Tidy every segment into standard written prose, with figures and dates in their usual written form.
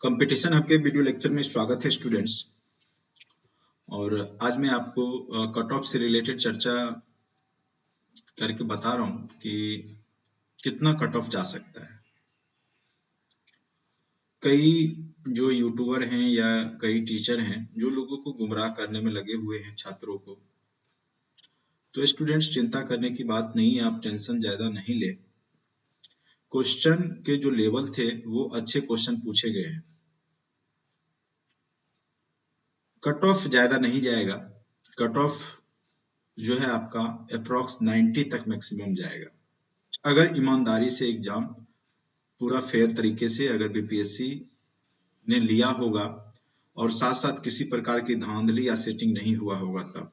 Competition hub के video lecture में स्वागत है स्टूडेंट्स। और आज मैं आपको कट ऑफ से रिलेटेड चर्चा करके बता रहा हूं कि कितना कट ऑफ जा सकता है। कई जो यूट्यूबर हैं या कई टीचर हैं जो लोगों को गुमराह करने में लगे हुए हैं छात्रों को। तो स्टूडेंट्स चिंता करने की बात नहीं है, आप टेंशन ज्यादा नहीं ले। क्वेश्चन के जो लेवल थे वो अच्छे क्वेश्चन पूछे गए हैं। कट ऑफ ज्यादा नहीं जाएगा। कट ऑफ जो है आपका अप्रॉक्स 90 तक मैक्सिमम जाएगा। अगर ईमानदारी से एग्जाम पूरा फेयर तरीके से अगर बीपीएससी ने लिया होगा और साथ साथ किसी प्रकार की धांधली या सेटिंग नहीं हुआ होगा, तब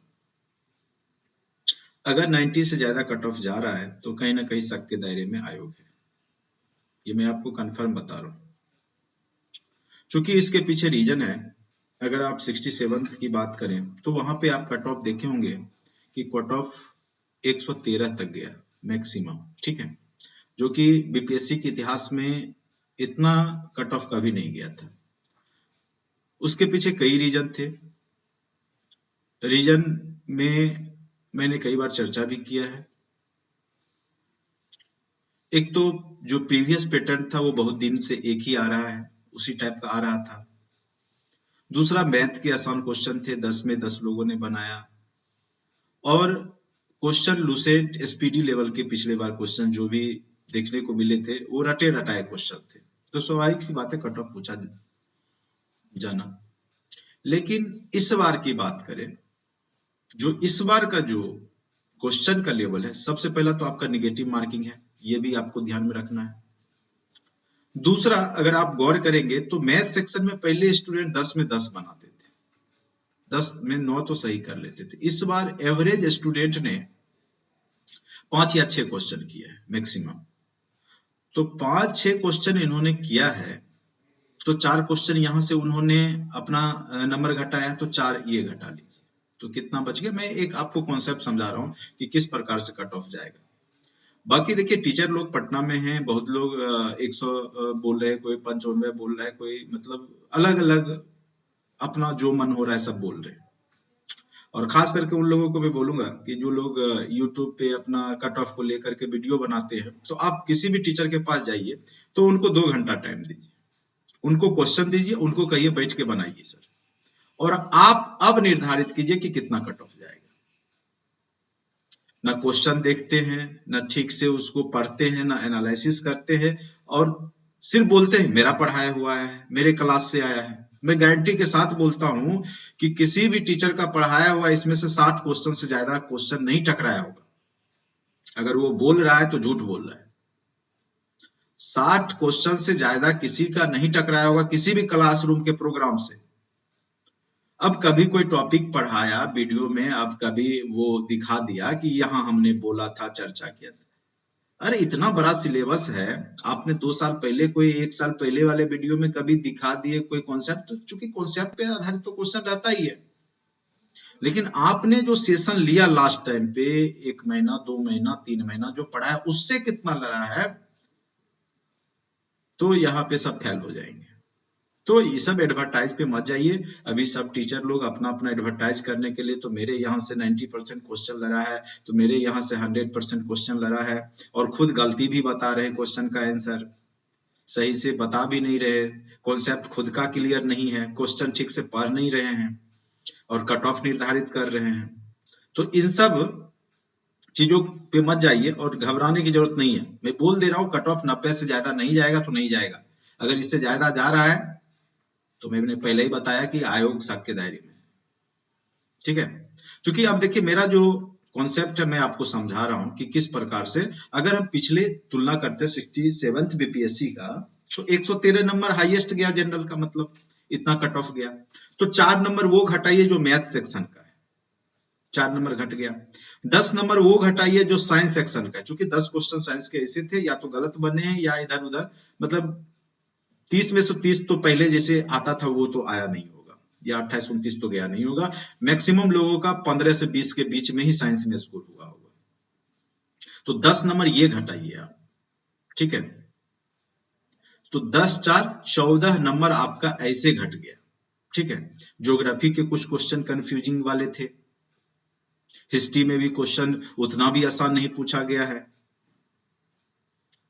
अगर 90 से ज्यादा कट ऑफ जा रहा है तो कहीं ना कहीं शक के दायरे में आयोग है। ये मैं आपको कंफर्म बता रहा हूं, क्योंकि इसके पीछे रीजन है। अगर आप 67 की बात करें तो वहां पे आप कट ऑफ देखे होंगे कि कट ऑफ 113 तक गया मैक्सिमम, ठीक है, जो कि बीपीएससी के इतिहास में इतना कट ऑफ कभी नहीं गया था। उसके पीछे कई रीजन थे। रीजन में मैंने कई बार चर्चा भी किया है। एक तो जो प्रीवियस पैटर्न था वो बहुत दिन से एक ही आ रहा है, उसी टाइप का आ रहा था। दूसरा, मैथ के आसान क्वेश्चन थे, 10 में 10 लोगों ने बनाया। और क्वेश्चन लूसेंट एसपीडी लेवल के पिछले बार क्वेश्चन जो भी देखने को मिले थे वो रटे रटाए क्वेश्चन थे, तो स्वाभाविक सी बात है कट ऑफ पूछा जाना। लेकिन इस बार की बात करें, जो इस बार का जो क्वेश्चन का लेवल है, सबसे पहला तो आपका निगेटिव मार्किंग है, ये भी आपको ध्यान में रखना है। दूसरा, अगर आप गौर करेंगे तो मैथ सेक्शन में पहले स्टूडेंट 10 में 10 बनाते थे, 10 में 9 तो सही कर लेते थे। इस बार एवरेज स्टूडेंट ने 5 या 6 क्वेश्चन किया है मैक्सिमम। तो 5-6 क्वेश्चन इन्होंने किया है, तो 4 क्वेश्चन यहां से उन्होंने अपना नंबर घटाया, तो 4 ये घटा लीजिए, तो कितना बच गया। मैं एक आपको कॉन्सेप्ट समझा रहा हूं कि किस प्रकार से कट ऑफ जाएगा। बाकी देखिए, टीचर लोग पटना में हैं, बहुत लोग 100 बोल रहे हैं, कोई 95 बोल रहा है, कोई मतलब अलग अलग अपना जो मन हो रहा है सब बोल रहे हैं। और खास करके उन लोगों को भी बोलूंगा कि जो लोग यूट्यूब पे अपना कट ऑफ को लेकर के वीडियो बनाते हैं, तो आप किसी भी टीचर के पास जाइए तो उनको 2 घंटा टाइम दीजिए, उनको क्वेश्चन दीजिए, उनको कहिए बैठ के बनाइए सर, और आप अब निर्धारित कीजिए कि कितना कट ऑफ जाएगा। ना क्वेश्चन देखते हैं, ना ठीक से उसको पढ़ते हैं, ना एनालिसिस करते हैं, और सिर्फ बोलते हैं मेरा पढ़ाया हुआ है, मेरे क्लास से आया है। मैं गारंटी के साथ बोलता हूं कि किसी भी टीचर का पढ़ाया हुआ इसमें से 60 क्वेश्चन से ज्यादा क्वेश्चन नहीं टकराया होगा। अगर वो बोल रहा है तो झूठ बोल रहा है। 60 क्वेश्चन से ज्यादा किसी का नहीं टकराया होगा किसी भी क्लासरूम के प्रोग्राम से। अब कभी कोई टॉपिक पढ़ाया वीडियो में, अब कभी वो दिखा दिया कि यहाँ हमने बोला था, चर्चा किया था। अरे इतना बड़ा सिलेबस है, आपने 2 साल पहले, कोई 1 साल पहले वाले वीडियो में कभी दिखा दिए कोई कॉन्सेप्ट, चूंकि कॉन्सेप्ट पे आधारित तो क्वेश्चन रहता ही है। लेकिन आपने जो सेशन लिया लास्ट टाइम पे, 1 महीना 2 महीना 3 महीना जो पढ़ा है, उससे कितना लड़ा है, तो यहाँ पे सब फेल हो जाएंगे। तो ये सब एडवर्टाइज पे मत जाइए। अभी सब टीचर लोग अपना अपना एडवर्टाइज करने के लिए, तो मेरे यहाँ से 90% क्वेश्चन लड़ा है, तो मेरे यहाँ से 100% क्वेश्चन लड़ा है, और खुद गलती भी बता रहे हैं, क्वेश्चन का आंसर सही से बता भी नहीं रहे, कॉन्सेप्ट खुद का क्लियर नहीं है, क्वेश्चन ठीक से पढ़ नहीं रहे हैं, और कट ऑफ निर्धारित कर रहे हैं। तो इन सब चीजों पे मत जाइए और घबराने की जरूरत नहीं है। मैं बोल दे रहा हूँ, कट ऑफ 90 से ज्यादा नहीं जाएगा तो नहीं जाएगा। अगर इससे ज्यादा जा रहा है तो मैंने पहले ही बताया कि आयोग शक के दायरे में, ठीक है। क्योंकि अब देखिए, मेरा जो कॉन्सेप्ट है मैं आपको समझा रहा हूं कि किस प्रकार से, अगर हम पिछले तुलना करते 67th बीपीएससी का, तो 113 नंबर हाईएस्ट गया जनरल का, मतलब इतना कट ऑफ गया। तो 4 नंबर वो घटाइए जो मैथ सेक्शन का है, 4 नंबर घट गया। 10 नंबर वो घटाइए जो साइंस सेक्शन का है, क्योंकि 10 क्वेश्चन साइंस के ऐसे थे या तो गलत बने हैं या इधर उधर, मतलब 30 में से 30 तो पहले जैसे आता था वो तो आया नहीं होगा, या 28-29 तो गया नहीं होगा। मैक्सिमम लोगों का 15 से 20 के बीच में ही साइंस में स्कोर हुआ होगा। तो 10 नंबर ये घटाइए आप, ठीक है। तो 10 4 14 नंबर आपका ऐसे घट गया। ठीक है, ज्योग्राफी के कुछ क्वेश्चन कंफ्यूजिंग वाले थे, हिस्ट्री में भी क्वेश्चन उतना भी आसान नहीं पूछा गया है।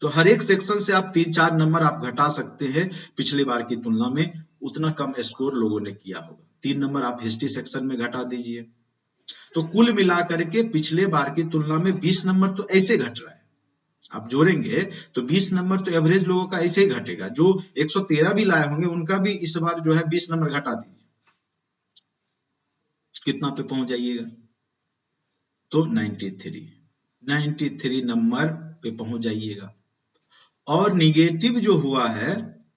तो हर एक सेक्शन से आप 3-4 नंबर आप घटा सकते हैं पिछले बार की तुलना में, उतना कम स्कोर लोगों ने किया होगा। 3 नंबर आप हिस्ट्री सेक्शन में घटा दीजिए, तो कुल मिलाकर के पिछले बार की तुलना में 20 नंबर तो ऐसे घट रहा है। आप जोड़ेंगे तो 20 नंबर तो एवरेज लोगों का ऐसे ही घटेगा। जो 113 भी लाए होंगे उनका भी इस बार जो है 20 नंबर घटा दीजिए, कितना पे पहुंच जाइएगा? तो 93 नंबर पे पहुंच जाइएगा। और निगेटिव जो हुआ है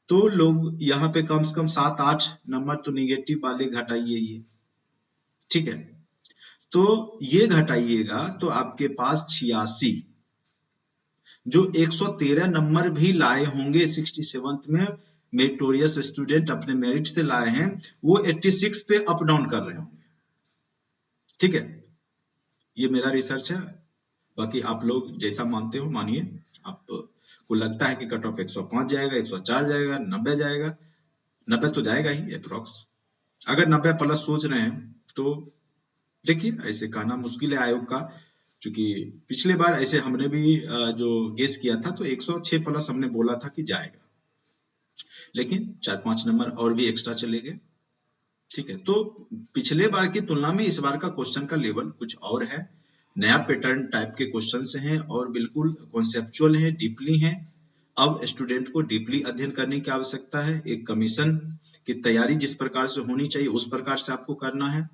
तो लोग यहाँ पे कम से कम 7-8 नंबर तो निगेटिव वाले घटाइए ये। ठीक है, तो ये घटाइएगा तो आपके पास 86, जो 113 नंबर भी लाए होंगे 67th में मेरिटोरियस स्टूडेंट अपने मेरिट से लाए हैं, वो 86 पे अप डाउन कर रहे होंगे। ठीक है, ये मेरा रिसर्च है, बाकी आप लोग जैसा मानते हो मानिए। आपको लगता है कि कट ऑफ 105 जाएगा, 104 जाएगा, 90 जाएगा, 90 तो जाएगा ही अप्रोक्स। अगर 90 प्लस सोच रहे हैं तो देखिए, ऐसे कहना मुश्किल है आयोग का, क्योंकि पिछले बार ऐसे हमने भी जो गेस किया था तो 106 प्लस हमने बोला था कि जाएगा, लेकिन 4-5 नंबर और भी एक्स्ट्रा चले गए। ठीक है, तो पिछले बार की तुलना में इस बार का क्वेश्चन का लेवल कुछ और है, नया पैटर्न टाइप के क्वेश्चन हैं और बिल्कुल कॉन्सेप्चुअल है, डीपली है। अब स्टूडेंट को डीपली अध्ययन करने की आवश्यकता है। एक कमीशन की तैयारी जिस प्रकार से होनी चाहिए उस प्रकार से आपको करना है।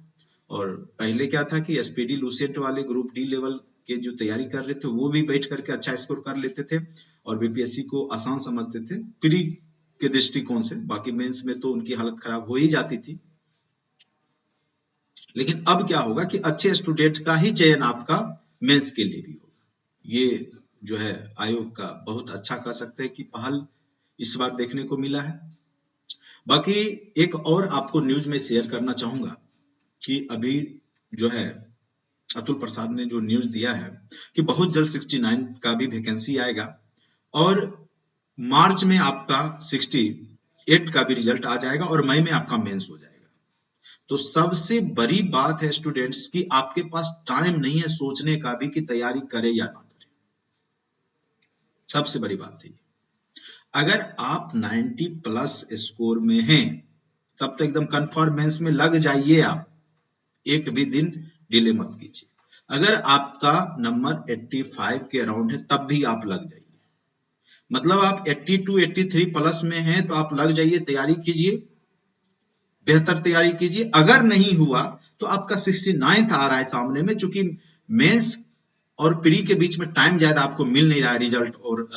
और पहले क्या था कि एसपीडी लूसेंट वाले ग्रुप डी लेवल के जो तैयारी कर रहे थे वो भी बैठ करके अच्छा स्कोर कर लेते थे और बीपीएससी को आसान समझते थे प्री के दृष्टिकोण से। बाकी मेंस में तो उनकी हालत खराब हो ही जाती थी। लेकिन अब क्या होगा कि अच्छे स्टूडेंट का ही चयन आपका मेंस के लिए भी होगा। ये जो है आयोग का बहुत अच्छा कह सकते हैं कि पहल इस बार देखने को मिला है। बाकी एक और आपको न्यूज में शेयर करना चाहूंगा कि अभी जो है अतुल प्रसाद ने जो न्यूज दिया है कि बहुत जल्द 69 का भी वैकेंसी आएगा और मार्च में आपका 68 का भी रिजल्ट आ जाएगा और मई में आपका मेंस हो जाएगा। तो सबसे बड़ी बात है स्टूडेंट्स कि आपके पास टाइम नहीं है सोचने का भी कि तैयारी करें या ना करें। सबसे बड़ी बात है, अगर आप 90 प्लस स्कोर में हैं तब तो एकदम कंफर्म मेंस में लग जाइए, आप एक भी दिन डिले मत कीजिए। अगर आपका नंबर 85 के अराउंड है तब भी आप लग जाइए, मतलब आप 82-83 प्लस में हैं तो आप लग जाइए, तैयारी कीजिए, बेहतर तैयारी कीजिए। अगर नहीं हुआ तो आपका 69th आ रहा है सामने में, चूंकि मेंस और प्री के बीच में टाइम ज्यादा आपको मिल नहीं रहा है रिजल्ट और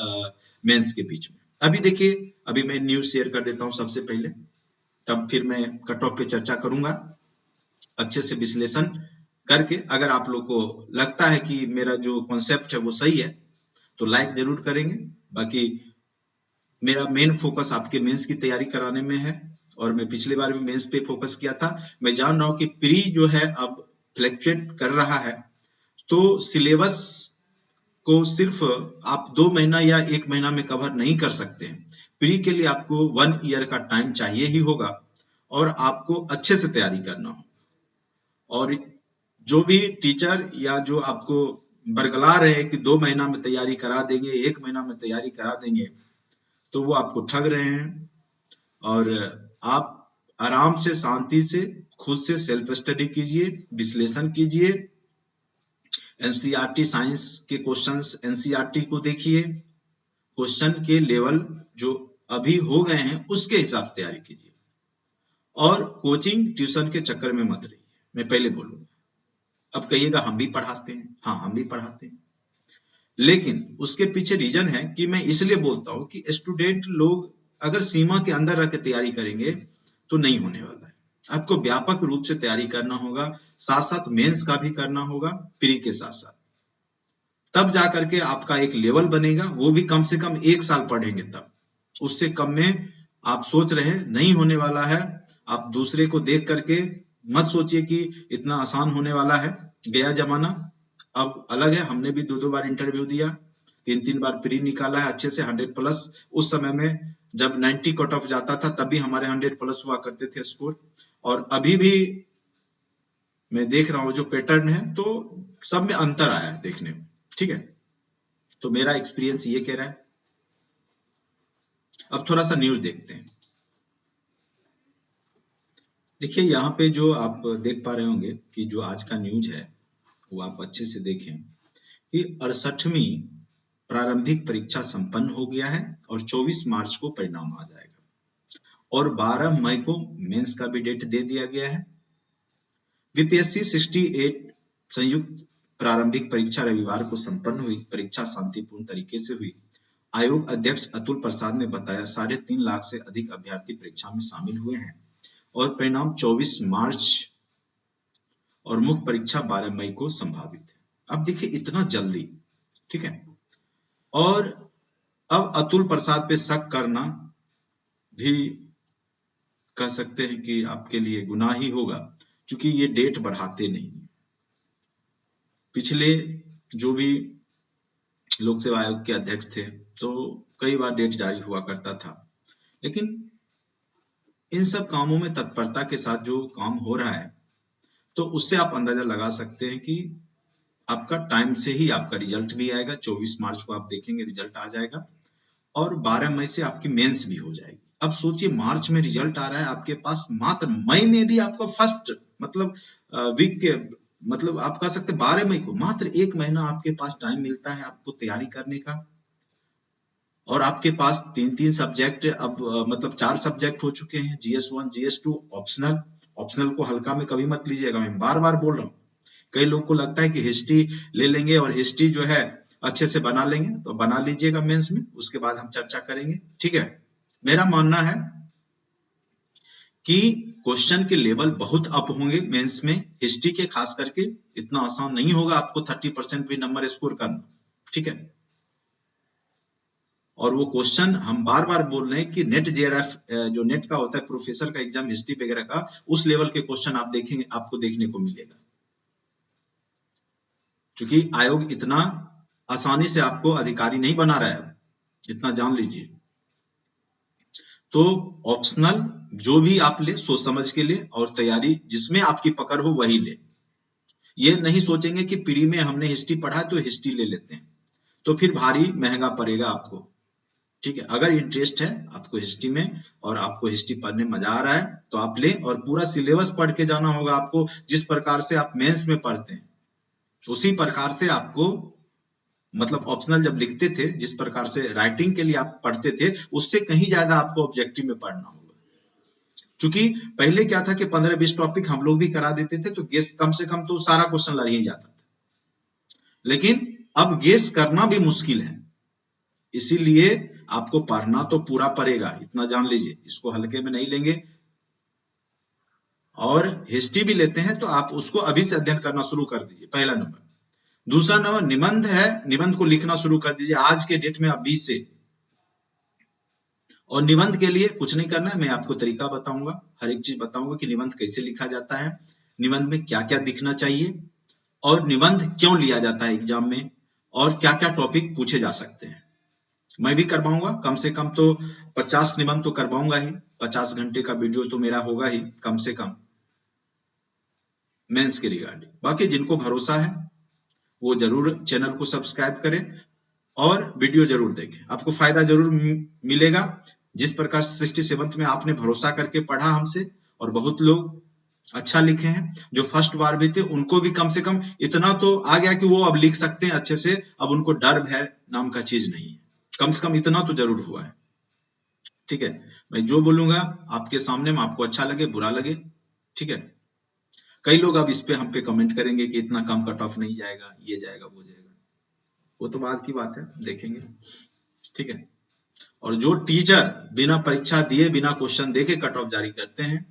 मेंस के बीच में। अभी देखिए, अभी मैं न्यूज शेयर कर देता हूं सबसे पहले, तब फिर मैं कट ऑफ पे चर्चा करूंगा अच्छे से विश्लेषण करके। अगर आप लोग को लगता है कि मेरा जो कॉन्सेप्ट है वो सही है तो लाइक जरूर करेंगे। बाकी मेरा मेन फोकस आपके मेंस की तैयारी कराने में है और मैं पिछले बार भी मेंस पे फोकस किया था। मैं जान रहा हूं कि प्री जो है अब फ्लक्चुएट कर रहा है, तो सिलेबस को सिर्फ आप 2 महीना या 1 महीना में कवर नहीं कर सकते हैं। प्री के लिए आपको 1 ईयर का टाइम चाहिए ही होगा और आपको अच्छे से तैयारी करना हो। और जो भी टीचर या जो आपको बरगला रहे हैं कि 2 महीना में तैयारी करा देंगे, 1 महीना में तैयारी करा देंगे, तो वो आपको ठग रहे हैं। और आप आराम से शांति से खुद से सेल्फ स्टडी कीजिए, विश्लेषण कीजिए, एनसीईआरटी साइंस के क्वेश्चंस एनसीईआरटी को देखिए, क्वेश्चन के लेवल जो अभी हो गए हैं उसके हिसाब से तैयारी कीजिए और कोचिंग ट्यूशन के चक्कर में मत रहिए। मैं पहले बोलूंगा, अब कहिएगा हम भी पढ़ाते हैं, हाँ हम भी पढ़ाते हैं, लेकिन उसके पीछे रीजन है कि मैं इसलिए बोलता हूं कि स्टूडेंट लोग अगर सीमा के अंदर रह के तैयारी करेंगे तो नहीं होने वाला है। आपको व्यापक रूप से तैयारी करना होगा, साथ साथ मेंस का भी करना होगा प्री के साथ साथ, तब जाकर के आपका एक लेवल बनेगा। वो भी कम से कम 1 साल पढ़ेंगे तब, उससे कम में आप सोच रहे हैं नहीं होने वाला है। आप दूसरे को देख करके मत सोचिए कि इतना आसान होने वाला है, गया जमाना अब अलग है। हमने भी 2-2 बार इंटरव्यू दिया, 3-3 बार प्री निकाला है अच्छे से 100 प्लस। उस समय में जब 90 कट ऑफ जाता था तब भी हमारे 100 प्लस हुआ करते थे स्कोर, और अभी भी मैं देख रहा हूँ जो पैटर्न है तो सब में अंतर आया है देखने में। ठीक है, तो मेरा एक्सपीरियंस ये कह रहा है। अब थोड़ा सा न्यूज देखते हैं। देखिए यहाँ पे जो आप देख पा रहे होंगे कि जो आज का न्यूज है वो आप अच्छे से देखें कि 68वीं प्रारंभिक परीक्षा संपन्न हो गया है और 24 मार्च को परिणाम आ जाएगा, और 12 मई को मेंस का भी डेट दे दिया गया है। बीपीएससी 68 संयुक्त प्रारंभिक परीक्षा रविवार को संपन्न हुई। परीक्षा शांतिपूर्ण तरीके से हुई। आयोग अध्यक्ष अतुल प्रसाद ने बताया 3.5 लाख से अधिक अभ्यर्थी परीक्षा में शामिल हुए हैं और परिणाम 24 मार्च और मुख्य परीक्षा 12 मई को संभावित है। अब देखिए इतना जल्दी, ठीक है, और अब अतुल प्रसाद पे शक करना भी कह सकते हैं कि आपके लिए गुनाह ही होगा, क्योंकि ये डेट बढ़ाते नहीं। पिछले जो भी लोक सेवा आयोग के अध्यक्ष थे तो कई बार डेट जारी हुआ करता था, लेकिन इन सब कामों में तत्परता के साथ जो काम हो रहा है तो उससे आप अंदाजा लगा सकते हैं कि आपका टाइम से ही आपका रिजल्ट भी आएगा। 24 मार्च को आप देखेंगे रिजल्ट आ जाएगा और 12 मई से आपकी मेंस भी हो जाएगी। अब सोचिए मार्च में रिजल्ट आ रहा है आपके पास, मात्र मई में भी आपका फर्स्ट मतलब वीक के मतलब आप कह सकते 12 मई को मात्र 1 महीना आपके पास टाइम मिलता है आपको तैयारी करने का, और आपके पास 3-3 सब्जेक्ट अब मतलब 4 सब्जेक्ट हो चुके हैं, GS1 GS2 ऑप्शनल। ऑप्शनल को हल्का में कभी मत लीजिएगा, मैं बार बार बोल रहा हूँ। कई लोग को लगता है कि हिस्ट्री ले लेंगे और हिस्ट्री जो है अच्छे से बना लेंगे, तो बना लीजिएगा मेंस में, उसके बाद हम चर्चा करेंगे। ठीक है, मेरा मानना है कि क्वेश्चन के लेवल बहुत अप होंगे मेंस में, हिस्ट्री के खास करके इतना आसान नहीं होगा आपको 30% भी नंबर स्कोर करना। ठीक है, और वो क्वेश्चन हम बार बार बोल रहे हैं कि नेट जेआरएफ जो नेट का होता है प्रोफेसर का एग्जाम हिस्ट्री वगैरह का, उस लेवल के क्वेश्चन आप देखेंगे, आपको देखने को मिलेगा, क्योंकि आयोग इतना आसानी से आपको अधिकारी नहीं बना रहा है, इतना जान लीजिए। तो ऑप्शनल जो भी आप ले सोच समझ के ले, और तैयारी जिसमें आपकी पकड़ हो वही ले। ये नहीं सोचेंगे कि प्री में हमने हिस्ट्री पढ़ा तो हिस्ट्री ले लेते हैं, तो फिर भारी महंगा पड़ेगा आपको। ठीक है, अगर इंटरेस्ट है आपको हिस्ट्री में और आपको हिस्ट्री पढ़ने मजा आ रहा है तो आप ले, और पूरा सिलेबस पढ़ के जाना होगा आपको। जिस प्रकार से आप मेंस में पढ़ते हैं उसी प्रकार से आपको, मतलब ऑप्शनल जब लिखते थे जिस प्रकार से राइटिंग के लिए आप पढ़ते थे, उससे कहीं ज्यादा आपको ऑब्जेक्टिव में पढ़ना होगा। क्योंकि पहले क्या था कि 15-20 टॉपिक हम लोग भी करा देते थे तो गेस कम से कम तो सारा क्वेश्चन लड़ ही जाता था, लेकिन अब गेस करना भी मुश्किल है। इसीलिए आपको पढ़ना तो पूरा पड़ेगा, इतना जान लीजिए, इसको हल्के में नहीं लेंगे। और हिस्ट्री भी लेते हैं तो आप उसको अभी से अध्ययन करना शुरू कर दीजिए, पहला नंबर। दूसरा नंबर निबंध है, निबंध को लिखना शुरू कर दीजिए आज के डेट में अभी से। और निबंध के लिए कुछ नहीं करना है, मैं आपको तरीका बताऊंगा, हर एक चीज बताऊंगा कि निबंध कैसे लिखा जाता है, निबंध में क्या क्या दिखना चाहिए, और निबंध क्यों लिया जाता है एग्जाम में, और क्या क्या टॉपिक पूछे जा सकते हैं। मैं भी करवाऊंगा, कम से कम तो 50 निबंध तो करवाऊंगा ही, 50 घंटे का वीडियो तो मेरा होगा ही कम से कम मेंस के रिगार्डिंग। बाकी जिनको भरोसा है वो जरूर चैनल को सब्सक्राइब करें और वीडियो जरूर देखें, आपको फायदा जरूर मिलेगा। जिस प्रकार 67 में आपने भरोसा करके पढ़ा हमसे, और बहुत लोग अच्छा लिखे हैं, जो फर्स्ट बार भी थे उनको भी कम से कम इतना तो आ गया कि वो अब लिख सकते हैं अच्छे से, अब उनको डर भय नाम का चीज नहीं है, कम से कम इतना तो जरूर हुआ है। ठीक है, मैं जो बोलूंगा आपके सामने में आपको अच्छा लगे बुरा लगे, ठीक है। कई लोग अब इस पे हम पे कमेंट करेंगे कि इतना कम कट ऑफ नहीं जाएगा, ये जाएगा वो जाएगा, वो तो बाद की बात है, देखेंगे। ठीक है, और जो टीचर बिना परीक्षा दिए बिना क्वेश्चन देके कट ऑफ जारी करते हैं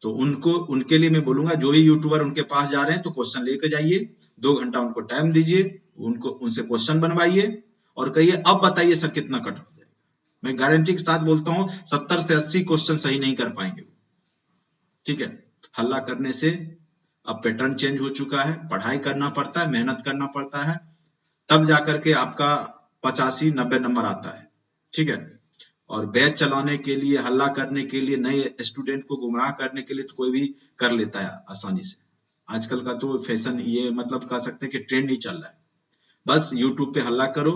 तो उनको, उनके लिए मैं बोलूंगा जो भी यूट्यूबर उनके पास जा रहे हैं तो क्वेश्चन लेके जाइए, 2 घंटा उनको टाइम दीजिए, उनको उनसे क्वेश्चन बनवाइए और कहिए अब बताइए सर कितना कट ऑफ जाएगा। मैं गारंटी के साथ बोलता हूँ 70 से 80 क्वेश्चन सही नहीं कर पाएंगे। ठीक है, हल्ला करने से अब पैटर्न चेंज हो चुका है, पढ़ाई करना पड़ता है, मेहनत करना पड़ता है, तब जाकर के आपका 85-90 नंबर आता है। ठीक है, और बैच चलाने के लिए, हल्ला करने के लिए, नए स्टूडेंट को गुमराह करने के लिए तो कोई भी कर लेता है आसानी से। आजकल का तो फैशन ये मतलब कह सकते हैं कि ट्रेंड ही चल रहा है। बस यूट्यूब पे हल्ला करो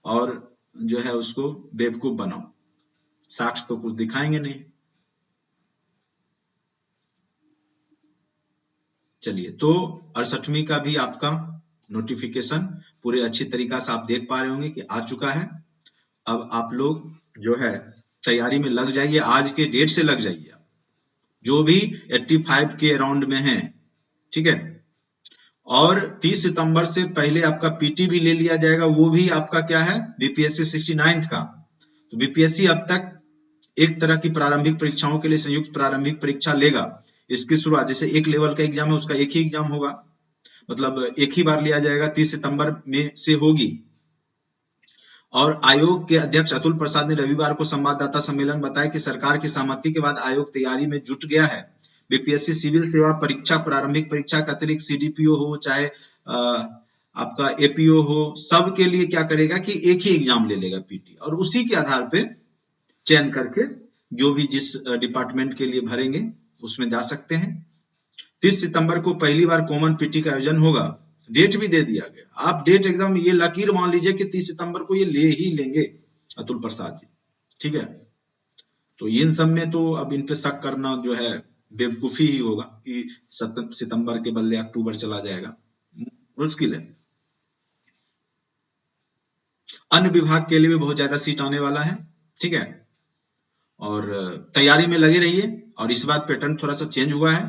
और जो है उसको बेवकूफ बनाओ, साक्ष्य तो कुछ दिखाएंगे नहीं। चलिए, तो 68वीं का भी आपका नोटिफिकेशन पूरे अच्छी तरीका से आप देख पा रहे होंगे कि आ चुका है। अब आप लोग जो है तैयारी में लग जाइए, आज के डेट से लग जाइए आप, जो भी 85 के अराउंड में है, ठीक है। और 30 सितंबर से पहले आपका पीटी भी ले लिया जाएगा, वो भी आपका क्या है, बीपीएससी 69 का। तो बीपीएससी अब तक एक तरह की प्रारंभिक परीक्षाओं के लिए संयुक्त प्रारंभिक परीक्षा लेगा। इसकी शुरुआत जैसे एक लेवल का एग्जाम है, उसका एक ही एग्जाम होगा, मतलब एक ही बार लिया जाएगा, 30 सितंबर में से होगी। और आयोग के अध्यक्ष अतुल प्रसाद ने रविवार को संवाददाता सम्मेलन बताया कि सरकार की सहमति के बाद आयोग तैयारी में जुट गया है। बीपीएससी सिविल सेवा परीक्षा प्रारंभिक परीक्षा के अतिरिक्त सीडीपीओ हो चाहे आपका एपीओ हो, सब के लिए क्या करेगा कि एक ही एग्जाम ले लेगा पीटी, और उसी के आधार पे चयन करके जो भी जिस डिपार्टमेंट के लिए भरेंगे उसमें जा सकते हैं। 30 सितंबर को पहली बार कॉमन पीटी का आयोजन होगा, डेट भी दे दिया गया। आप डेट एकदम ये लकीर मान लीजिए कि 30 सितंबर को ये ले ही लेंगे अतुल प्रसाद जी, ठीक है। तो इन सब में तो अब इन पे शक करना जो है बेवकूफी ही होगा कि सितंबर के बदले अक्टूबर चला जाएगा, मुश्किल है। अन्य विभाग के लिए भी बहुत ज्यादा सीट आने वाला है, ठीक है। और तैयारी में लगे रहिए, और इस बार पैटर्न थोड़ा सा चेंज हुआ है,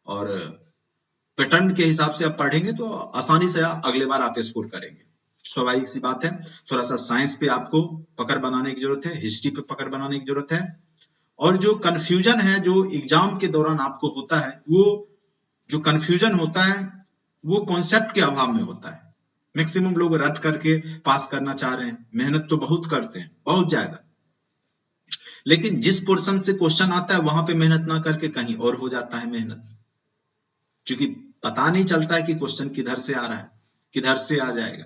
और पैटर्न के हिसाब से आप पढ़ेंगे तो आसानी से अगले बार आप स्कोर करेंगे। स्वाभाविक सी बात है, थोड़ा सा साइंस पे आपको पकड़ बनाने की जरूरत है, हिस्ट्री पे पकड़ बनाने की जरूरत है। और जो कंफ्यूजन है जो एग्जाम के दौरान आपको होता है, वो जो कंफ्यूजन होता है वो कॉन्सेप्ट के अभाव में होता है। मैक्सिमम लोग रट करके पास करना चाह रहे हैं, मेहनत तो बहुत करते हैं, बहुत ज्यादा, लेकिन जिस पोर्शन से क्वेश्चन आता है वहां पे मेहनत ना करके कहीं और हो जाता है मेहनत, क्योंकि पता नहीं चलता है कि क्वेश्चन किधर से आ रहा है, किधर से आ जाएगा,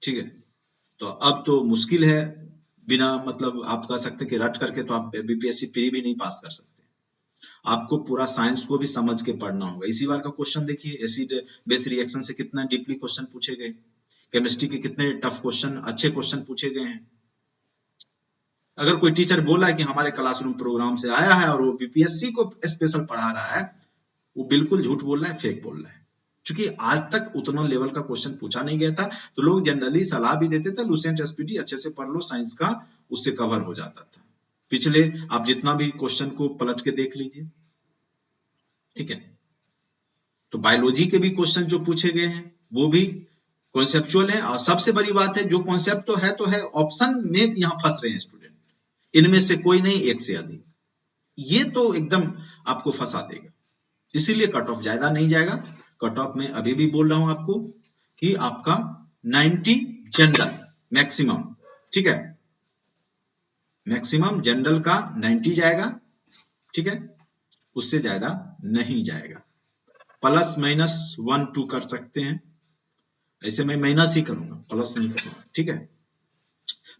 ठीक है। तो अब तो मुश्किल है, बिना मतलब आप कह सकते कि रट करके तो आप बीपीएससी प्री भी नहीं पास कर सकते। आपको पूरा साइंस को भी समझ के पढ़ना होगा। इसी बार का क्वेश्चन देखिए, एसिड बेस रिएक्शन से कितना डीपली क्वेश्चन पूछे गए, केमिस्ट्री के कितने टफ क्वेश्चन, अच्छे क्वेश्चन पूछे गए हैं। अगर कोई टीचर बोला है कि हमारे क्लासरूम प्रोग्राम से आया है और वो बीपीएससी को स्पेशल पढ़ा रहा है, वो बिल्कुल झूठ बोल रहा है, फेक बोल रहा है, क्योंकि आज तक उतना लेवल का क्वेश्चन पूछा नहीं गया था। तो लोग जनरली सलाह भी देते थे लुसेंट एसपीटी अच्छे से पढ़ लो साइंस का, उससे कवर हो जाता था। पिछले आप जितना भी क्वेश्चन को पलट के देख लीजिए, ठीक है। तो बायोलॉजी के भी क्वेश्चन जो पूछे गए हैं वो भी कॉन्सेप्चुअल है, और सबसे बड़ी बात है जो कॉन्सेप्ट तो है ऑप्शन में यहाँ फंस रहे हैं स्टूडेंट, इनमें से कोई नहीं एक से अधिक, ये तो एकदम आपको फंसा देगा। इसीलिए कट ऑफ ज्यादा नहीं जाएगा। कट ऑफ में अभी भी बोल रहा हूं आपको कि आपका 90 जनरल मैक्सिमम, ठीक है, मैक्सिमम जनरल का 90 जाएगा, ठीक है, उससे ज्यादा नहीं जाएगा। प्लस माइनस 1-2 कर सकते हैं, ऐसे मैं माइनस ही करूंगा, प्लस नहीं करूंगा, ठीक है।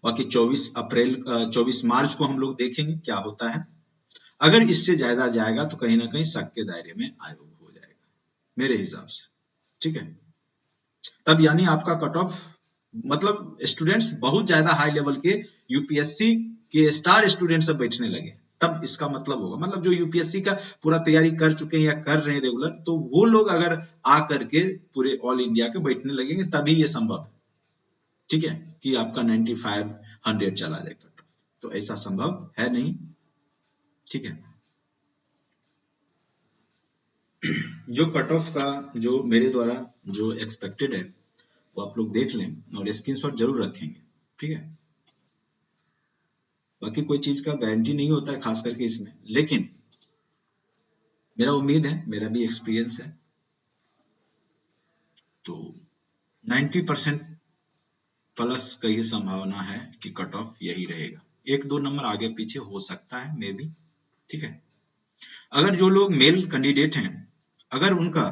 बाकी 24 मार्च को हम लोग देखेंगे क्या होता है। अगर इससे ज्यादा जाएगा तो कहीं ना कहीं शक के दायरे में आयोग हो जाएगा मेरे हिसाब से, ठीक है। तब यानी आपका कट ऑफ मतलब स्टूडेंट्स बहुत ज्यादा हाई लेवल के यूपीएससी के स्टार स्टूडेंट सब बैठने लगे, तब इसका मतलब होगा, मतलब जो यूपीएससी का पूरा तैयारी कर चुके हैं या कर रहे हैं रेगुलर, तो वो लोग अगर आ करके पूरे ऑल इंडिया के बैठने लगेंगे तभी ये संभव है, ठीक है, कि आपका 95-100 चला जाए कट ऑफ। तो ऐसा संभव है नहीं, ठीक है। जो कट ऑफ का जो मेरे द्वारा जो एक्सपेक्टेड है वो आप लोग देख लें और स्क्रीनशॉट जरूर रखेंगे, ठीक है। बाकी कोई चीज का गारंटी नहीं होता है खास करके इसमें, लेकिन मेरा उम्मीद है, मेरा भी एक्सपीरियंस है, तो 90% प्लस का ये संभावना है कि कट ऑफ यही रहेगा, 1-2 नंबर आगे पीछे हो सकता है मे बी, ठीक है। अगर जो लोग मेल कैंडिडेट हैं, अगर उनका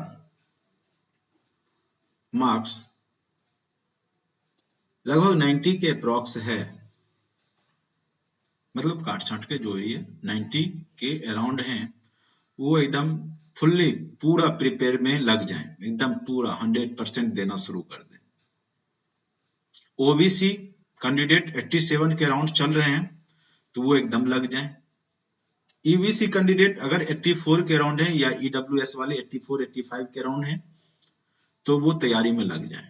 मार्क्स लगभग 90 के अप्रॉक्स है, मतलब काट छाट के जो ये 90 के अराउंड हैं वो एकदम फुल्ली पूरा प्रिपेयर में लग जाएं, एकदम पूरा 100% देना शुरू कर दें। ओबीसी कैंडिडेट 87 के अराउंड चल रहे हैं तो वो एकदम लग जाएं। ईबीसी कैंडिडेट अगर 84 के अराउंड है या ईडब्ल्यूएस वाले 84 85 के अराउंड हैं तो वो तैयारी में लग जाएं।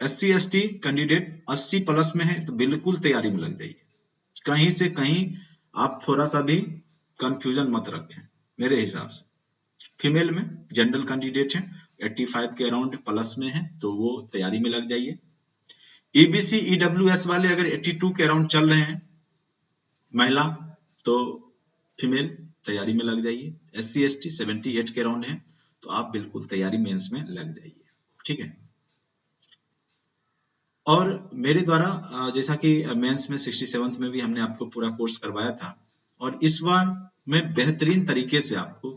एससी एसटी कैंडिडेट 80 प्लस में है तो बिल्कुल तैयारी में लग जाइए। कहीं से कहीं आप थोड़ा सा भी कंफ्यूजन मत रखें मेरे हिसाब से। फीमेल में जनरल कैंडिडेट है 85 के अराउंड प्लस में है तो वो तैयारी में लग जाइए। ईबीसी ईडब्ल्यूएस वाले अगर 82 के अराउंड चल रहे हैं महिला तो फीमेल तैयारी में लग जाइए। एससी एसटी 78 के अराउंड है तो आप बिल्कुल तैयारी मेंस में लग जाइए, ठीक है। और मेरे द्वारा जैसा कि मेंस में 67th में भी हमने आपको पूरा कोर्स करवाया था और इस बार मैं बेहतरीन तरीके से आपको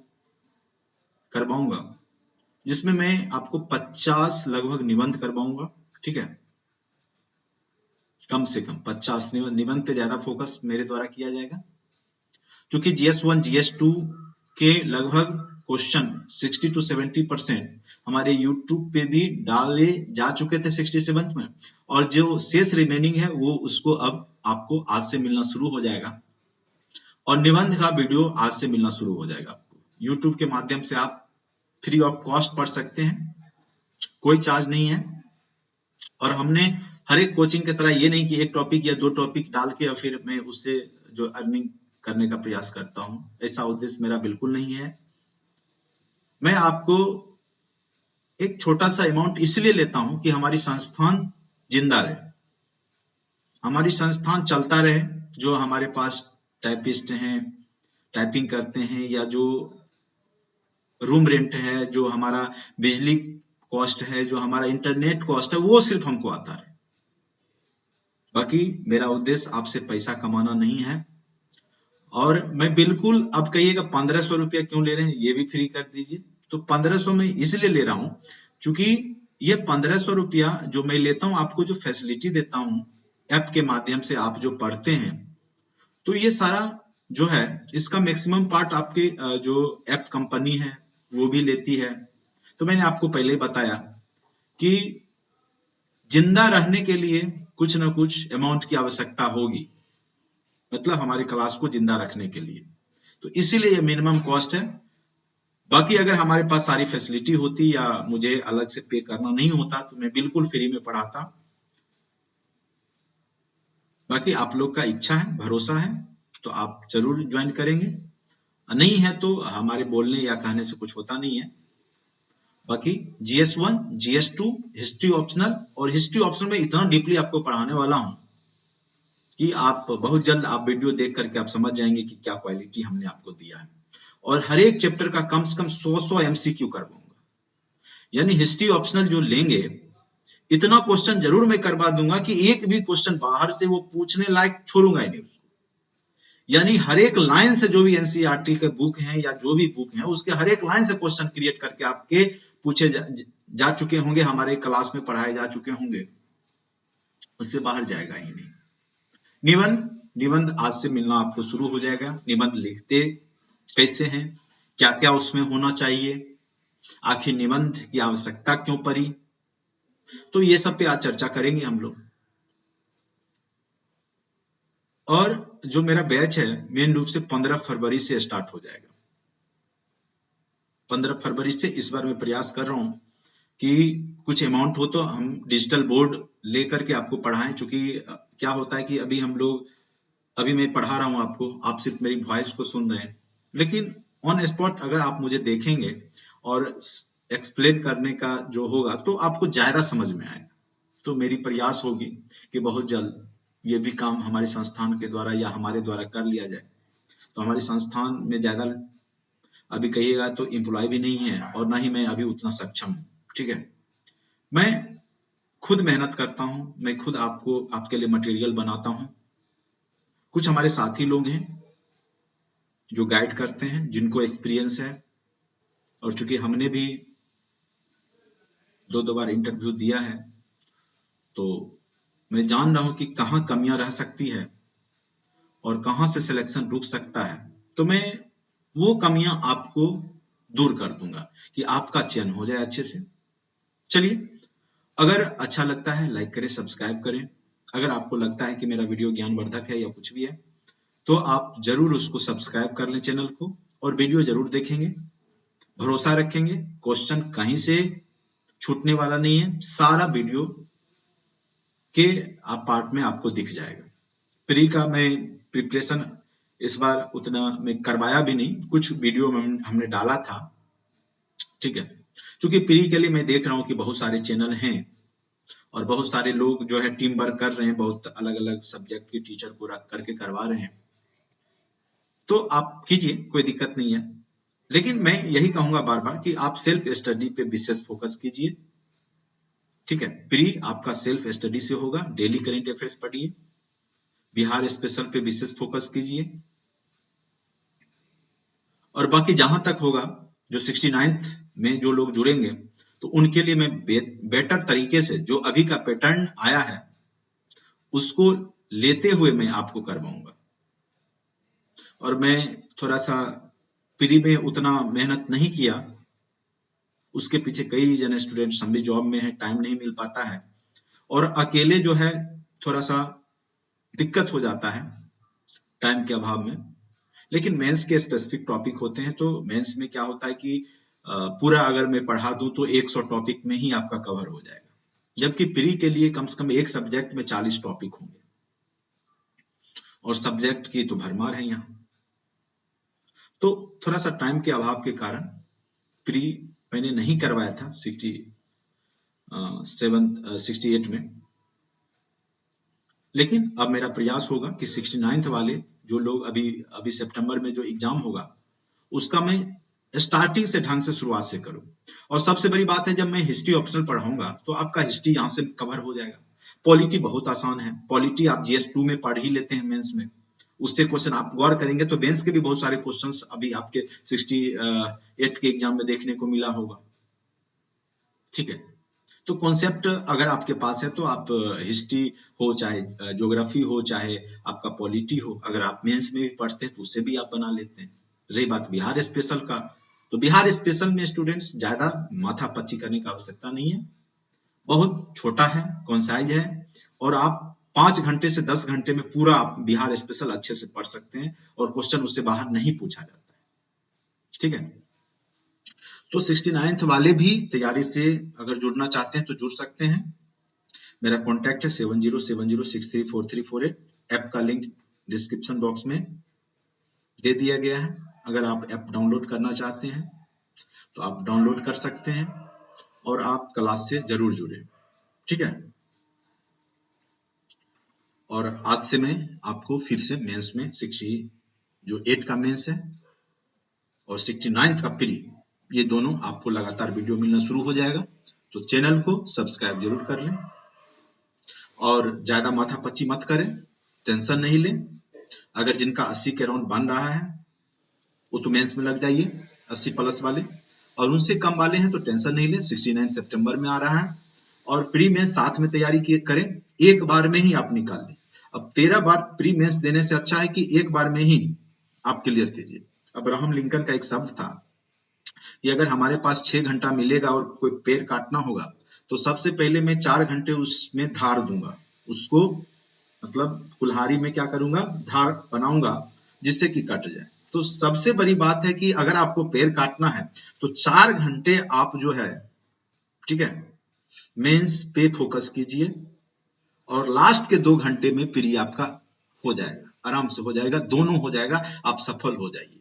करवाऊंगा जिसमें मैं आपको 50 लगभग निबंध करवाऊंगा, ठीक है। कम से कम 50 निबंध पे ज्यादा फोकस मेरे द्वारा किया जाएगा क्योंकि GS1 GS2 के लगभग क्वेश्चन 60 to 70% हमारे यूट्यूब पे भी डाले जा चुके थे 67th में और जो शेष रिमेनिंग है वो उसको अब आपको आज से मिलना शुरू हो जाएगा और निबंध का वीडियो आज से मिलना शुरू हो जाएगा। आपको यूट्यूब के माध्यम से आप फ्री ऑफ कॉस्ट पढ़ सकते हैं, कोई चार्ज नहीं है। और हमने हर एक कोचिंग की तरह ये नहीं कि एक टॉपिक या दो टॉपिक डाल के और फिर मैं उससे जो अर्निंग करने का प्रयास करता हूं, ऐसा उद्देश्य मेरा बिल्कुल नहीं है। मैं आपको एक छोटा सा अमाउंट इसलिए लेता हूं कि हमारी संस्थान जिंदा रहे, हमारी संस्थान चलता रहे। जो हमारे पास टाइपिस्ट हैं, टाइपिंग करते हैं या जो रूम रेंट है, जो हमारा बिजली कॉस्ट है, जो हमारा इंटरनेट कॉस्ट है, वो सिर्फ हमको आता है। बाकी मेरा उद्देश्य आपसे पैसा कमाना नहीं है। और मैं बिल्कुल, अब कहिएगा 1500 रुपया क्यों ले रहे हैं, ये भी फ्री कर दीजिए। तो 1500 में इसलिए ले रहा हूं क्योंकि ये 1500 रुपया जो मैं लेता हूं, आपको जो फैसिलिटी देता हूं ऐप के माध्यम से आप जो पढ़ते हैं, तो ये सारा जो है इसका मैक्सिमम पार्ट आपके जो ऐप कंपनी है वो भी लेती है। तो मैंने आपको पहले ही बताया कि जिंदा रहने के लिए कुछ ना कुछ अमाउंट की आवश्यकता होगी, मतलब हमारी क्लास को जिंदा रखने के लिए, तो इसीलिए ये मिनिमम कॉस्ट है। बाकी अगर हमारे पास सारी फैसिलिटी होती या मुझे अलग से पे करना नहीं होता तो मैं बिल्कुल फ्री में पढ़ाता। बाकी आप लोग का इच्छा है, भरोसा है तो आप जरूर ज्वाइन करेंगे, नहीं है तो हमारे बोलने या कहने से कुछ होता नहीं है। बाकी GS1 GS2 हिस्ट्री ऑप्शनल, और हिस्ट्री ऑप्शनल में इतना डीपली आपको पढ़ाने वाला हूं कि आप बहुत जल्द आप वीडियो देख करके आप समझ जाएंगे कि क्या क्वालिटी हमने आपको दिया है। और हर एक चैप्टर का कम से कम 100 MCQ करवाऊंगा, यानी हिस्ट्री ऑप्शनल जो लेंगे इतना क्वेश्चन जरूर मैं करवा दूंगा कि एक भी क्वेश्चन बाहर से वो पूछने लायक छोड़ूंगा ही नहीं उसको। यानी हर एक लाइन से जो भी NCERT के बुक हैं या जो भी बुक हैं उसके हर एक लाइन से क्वेश्चन क्रिएट करके आपके पूछे जा चुके होंगे, हमारे क्लास में पढ़ाए जा चुके होंगे, उससे बाहर जाएगा ही नहीं। निबंध आज से मिलना आपको शुरू हो जाएगा। निबंध लिखते कैसे हैं, क्या क्या उसमें होना चाहिए, आखिर निबंध की आवश्यकता क्यों पड़ी, तो ये सब पे आज चर्चा करेंगे हम लोग। और जो मेरा बैच है मेन रूप से 15 फरवरी से स्टार्ट हो जाएगा। 15 फरवरी से इस बार मैं प्रयास कर रहा हूं कि कुछ अमाउंट हो तो हम डिजिटल बोर्ड लेकर के आपको पढ़ाएं। चूंकि क्या होता है कि अभी मैं पढ़ा रहा हूं आपको, आप सिर्फ मेरी वॉइस को सुन रहे हैं, लेकिन ऑन स्पॉट अगर आप मुझे देखेंगे और एक्सप्लेन करने का जो होगा तो आपको ज्यादा समझ में आएगा। तो मेरी प्रयास होगी कि बहुत जल्द ये भी काम हमारे संस्थान के द्वारा या हमारे द्वारा कर लिया जाए। तो हमारे संस्थान में ज्यादा अभी कहिएगा तो एम्प्लॉय भी नहीं है और ना ही मैं अभी उतना सक्षम हूँ, ठीक है। मैं खुद मेहनत करता हूँ, मैं खुद आपके लिए मटेरियल बनाता हूँ। कुछ हमारे साथी लोग हैं जो गाइड करते हैं, जिनको एक्सपीरियंस है, और चूंकि हमने भी 2 बार इंटरव्यू दिया है तो मैं जान रहा हूं कि कहाँ कमियां रह सकती है और कहां से सिलेक्शन रुक सकता है, तो मैं वो कमियां आपको दूर कर दूंगा कि आपका चयन हो जाए अच्छे से। चलिए, अगर अच्छा लगता है लाइक करें, सब्सक्राइब करें। अगर आपको लगता है कि मेरा वीडियो ज्ञानवर्धक है या कुछ भी है, तो आप जरूर उसको सब्सक्राइब कर लें चैनल को, और वीडियो जरूर देखेंगे। भरोसा रखेंगे, क्वेश्चन कहीं से छूटने वाला नहीं है, सारा वीडियो के आप पार्ट में आपको दिख जाएगा। प्री का मैं प्रिपरेशन इस बार उतना मैं करवाया भी नहीं, कुछ वीडियो में हमने डाला था, ठीक है। क्योंकि प्री के लिए मैं देख रहा हूँ कि बहुत सारे चैनल हैं और बहुत सारे लोग जो है टीम वर्क कर रहे हैं, बहुत अलग अलग सब्जेक्ट के टीचर को रख करके करवा रहे हैं, तो आप कीजिए, कोई दिक्कत नहीं है। लेकिन मैं यही कहूंगा बार बार कि आप सेल्फ स्टडी पे विशेष फोकस कीजिए, ठीक है। प्री आपका सेल्फ स्टडी से होगा, डेली करेंट अफेयर्स पढ़िए, बिहार स्पेशल पे विशेष फोकस कीजिए, और बाकी जहां तक होगा जो 69th में जो लोग जुड़ेंगे, तो उनके लिए मैं बेटर तरीके से जो अभी का पैटर्न आया है उसको लेते हुए मैं आपको करवाऊंगा। और मैं थोड़ा सा प्री में उतना मेहनत नहीं किया, उसके पीछे कई जने स्टूडेंट्स, हम भी जॉब में है, टाइम नहीं मिल पाता है, और अकेले जो है थोड़ा सा दिक्कत हो जाता है टाइम के अभाव में। लेकिन मेंस के स्पेसिफिक टॉपिक होते हैं, तो मेंस में क्या होता है कि पूरा अगर मैं पढ़ा दूं तो 100 टॉपिक में ही आपका कवर हो जाएगा, जबकि प्री के लिए कम से कम एक सब्जेक्ट में 40 टॉपिक होंगे, और सब्जेक्ट की तो भरमार है यहाँ। तो थोड़ा सा टाइम के अभाव के कारण प्री मैंने नहीं करवाया था 68 में। लेकिन अब मेरा प्रयास होगा कि 69th वाले जो लोग अभी सितंबर में जो एग्जाम होगा उसका मैं स्टार्टिंग से ढंग से शुरुआत से करूं। और सबसे बड़ी बात है, जब मैं हिस्ट्री ऑप्शनल पढ़ाऊंगा तो आपका हिस्ट्री यहां से कवर हो जाएगा। पॉलिटी बहुत आसान है, पॉलिटी आप GS2 में पढ़ ही लेते हैं मेंस में, उससे क्वेश्चन आप गौर करेंगे तो मेंस के भी बहुत सारे क्वेश्चंस अभी आपके 68 के एग्जाम में देखने को मिला होगा, ठीक है। तो कॉन्सेप्ट अगर आपके पास है तो आप हिस्ट्री हो चाहे ज्योग्राफी हो चाहे आपका पॉलिटी हो, अगर आप मेंस में भी पढ़ते हैं तो उससे भी आप बना लेते हैं। रही बात बिहार स्पेशल का, तो बिहार स्पेशल में स्टूडेंट्स ज्यादा माथा पच्ची करने की आवश्यकता नहीं है, बहुत छोटा है, कॉन्साइज है, और आप 5 घंटे से 10 घंटे में पूरा आप बिहार स्पेशल अच्छे से पढ़ सकते हैं, और क्वेश्चन उससे बाहर नहीं पूछा जाता है, ठीक है। तो 69th वाले भी तैयारी से अगर जुड़ना चाहते हैं तो जुड़ सकते हैं। मेरा कॉन्टैक्ट है 7070634348। ऐप का लिंक डिस्क्रिप्शन बॉक्स में दे दिया गया है। अगर आप ऐप डाउनलोड करना चाहते हैं तो आप डाउनलोड कर सकते हैं, और आप क्लास से जरूर जुड़े, ठीक है। और आज से मैं आपको फिर से मेंस में 68 का मेंस है और 69th का प्री, ये दोनों आपको लगातार वीडियो मिलना शुरू हो जाएगा। तो चैनल को सब्सक्राइब जरूर कर लें, और ज्यादा माथा पच्ची मत करें, टेंशन नहीं लें। अगर जिनका 80 के अराउंड बन रहा है वो तो मेंस में लग जाइए, 80 प्लस वाले, और उनसे कम वाले हैं तो टेंशन नहीं लें, 69 सितंबर में आ रहा है, और प्री मेंस साथ में तैयारी करें, एक बार में ही आप निकाल लें। अब 13 बार प्री मेंस देने से अच्छा है कि एक बार में ही आप क्लियर कीजिए। अब्राहम लिंकन का एक शब्द था कि अगर हमारे पास 6 घंटा मिलेगा और कोई पेड़ काटना होगा तो सबसे पहले मैं 4 घंटे उसमें धार दूंगा, उसको मतलब कुल्हाड़ी में क्या करूंगा, धार बनाऊंगा जिससे कि कट जाए। तो सबसे बड़ी बात है कि अगर आपको पेड़ काटना है तो 4 घंटे आप जो है, ठीक है, मेंस पे फोकस कीजिए, और लास्ट के 2 घंटे में प्री आपका हो जाएगा, आराम से हो जाएगा, दोनों हो जाएगा, आप सफल हो जाइए।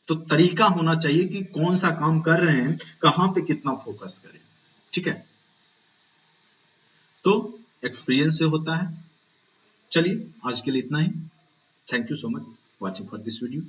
तो तरीका होना चाहिए कि कौन सा काम कर रहे हैं, कहां पे कितना फोकस करें, ठीक है। तो एक्सपीरियंस से होता है। चलिए आज के लिए इतना ही। Thank you so much watching for this video.